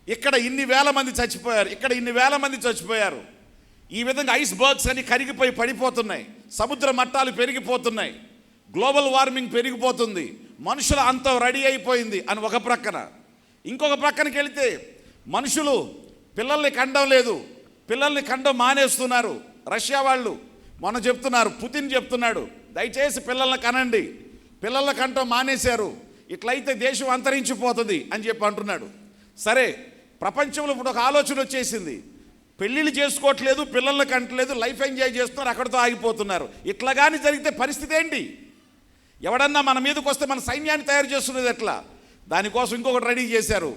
ఇక్కడ ఇన్ని వేల మంది చచ్చిపోయారు, ఇక్కడ ఇన్ని వేల మంది చచ్చిపోయారు. ఈ విధంగా ఐస్ బర్గ్స్ అని కరిగిపోయి పడిపోతున్నాయి, సముద్ర మట్టాలు పెరిగిపోతున్నాయి, గ్లోబల్ వార్మింగ్ పెరిగిపోతుంది, మనుషుల అంతం రెడీ అయిపోయింది అని ఒక ప్రక్కన. ఇంకొక ప్రక్కనకి వెళితే మనుషులు పిల్లల్ని కండం లేదు, పిల్లల్ని కండం మానేస్తున్నారు. రష్యా వాళ్ళు మొన్న చెప్తున్నారు, పుతిన్ చెప్తున్నాడు, దయచేసి పిల్లల్ని కనండి, పిల్లల్ని కంటం మానేశారు, ఇట్లయితే దేశం అంతరించిపోతుంది అని చెప్పి అంటున్నాడు. సరే, ప్రపంచంలో ఇప్పుడు ఒక ఆలోచన వచ్చేసింది, పెళ్ళిళ్ళు చేసుకోవట్లేదు, పిల్లల్ని కంటలేదు, లైఫ్ ఎంజాయ్ చేస్తున్నారు, అక్కడితో ఆగిపోతున్నారు. ఇట్లా కానీ జరిగితే పరిస్థితి ఏంటి? ఎవడన్నా మన మీదకి వస్తే మన సైన్యాన్ని తయారు చేస్తున్నది ఎట్లా? దానికోసం ఇంకొకటి రెడీ చేశారు,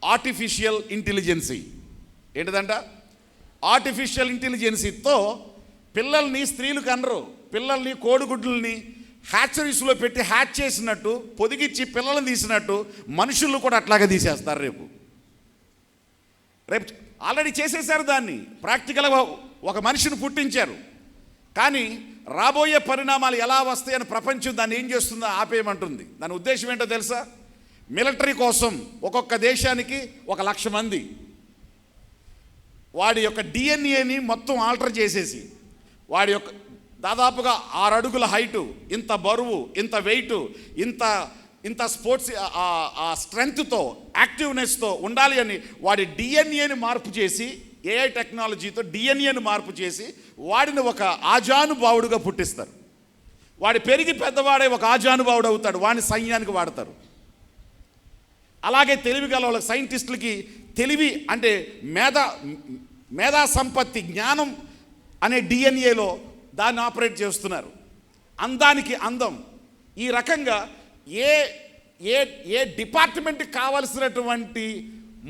ఆర్టిఫిషియల్ ఇంటెలిజెన్సీ. ఏంటిదంట? ఆర్టిఫిషియల్ ఇంటెలిజెన్సీతో పిల్లల్ని స్త్రీలు కనరు, పిల్లల్ని కోడిగుడ్లని హ్యాచరీస్లో పెట్టి హ్యాచ్ చేసినట్టు, పొదిగిచ్చి పిల్లల్ని తీసినట్టు మనుషులను కూడా అట్లాగే తీసేస్తారు రేపు ఆల్రెడీ చేసేసారు. దాన్ని ప్రాక్టికల్గా ఒక మనిషిని పుట్టించారు, కానీ రాబోయే పరిణామాలు ఎలా వస్తాయని ప్రపంచం దాన్ని ఏం చేస్తుందో ఆపేయమంటుంది. దాని ఉద్దేశం ఏంటో తెలుసా? మిలిటరీ కోసం ఒక్కొక్క దేశానికి 1,00,000 మంది వాడి యొక్క డిఎన్ఏని మొత్తం ఆల్టర్ చేసేసి, వాడి యొక్క దాదాపుగా 6 అడుగుల హైటు, ఇంత బరువు, ఇంత వెయిట్, ఇంత స్పోర్ట్స్ ఆ స్ట్రెంగ్త్తో, యాక్టివ్నెస్తో ఉండాలి అని వాడి డిఎన్ఏని మార్పు చేసి, ఏఐ టెక్నాలజీతో డిఎన్ఏని మార్పు చేసి వాడిని ఒక ఆజానుభావుడుగా పుట్టిస్తారు. వాడి పెరిగి పెద్దవాడే ఒక ఆజానుభావుడు అవుతాడు, వాడిని సైన్యానికి వాడతారు. అలాగే తెలివి గల వాళ్ళ సైంటిస్టులకి తెలివి అంటే మేధా సంపత్తి, జ్ఞానం అనే డిఎన్ఏలో దాన్ని ఆపరేట్ చేస్తున్నారు. అందానికి అందం. ఈ రకంగా ఏ ఏ ఏ డిపార్ట్మెంట్కి కావలసినటువంటి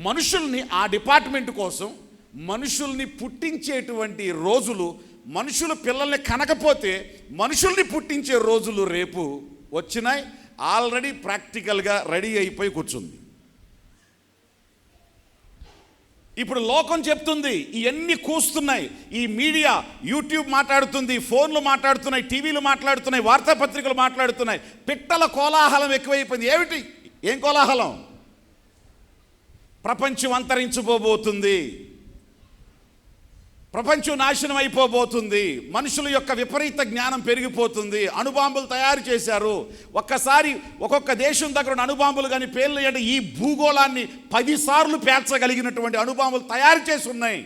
మనుషుల్ని ఆ డిపార్ట్మెంట్ కోసం మనుషుల్ని పుట్టించేటువంటి రోజులు, మనుషులు పిల్లల్ని కనకపోతే మనుషుల్ని పుట్టించే రోజులు రేపు వచ్చినాయి. ఆల్రెడీ ప్రాక్టికల్గా రెడీ అయిపోయి కూర్చుంది. ఇప్పుడు లోకం చెప్తుంది, ఇవన్నీ కూస్తున్నాయి, ఈ మీడియా, యూట్యూబ్ మాట్లాడుతుంది, ఫోన్లు మాట్లాడుతున్నాయి, టీవీలు మాట్లాడుతున్నాయి, వార్తాపత్రికలు మాట్లాడుతున్నాయి, పిట్టల కోలాహలం ఎక్కువైపోయింది. ఏమిటి? ఏం కోలాహలం? ప్రపంచం అంతరించిపోబోతుంది, ప్రపంచం నాశనం అయిపోబోతుంది, మనుషుల యొక్క విపరీత జ్ఞానం పెరిగిపోతుంది, అణుబాంబులు తయారు చేశారు. ఒక్కసారి ఒక్కొక్క దేశం దగ్గర అణుబాంబులు కానీ పేర్లు అంటే ఈ భూగోళాన్ని 10 సార్లు పేల్చగలిగినటువంటి అణుబాంబులు తయారు చేసి ఉన్నాయి.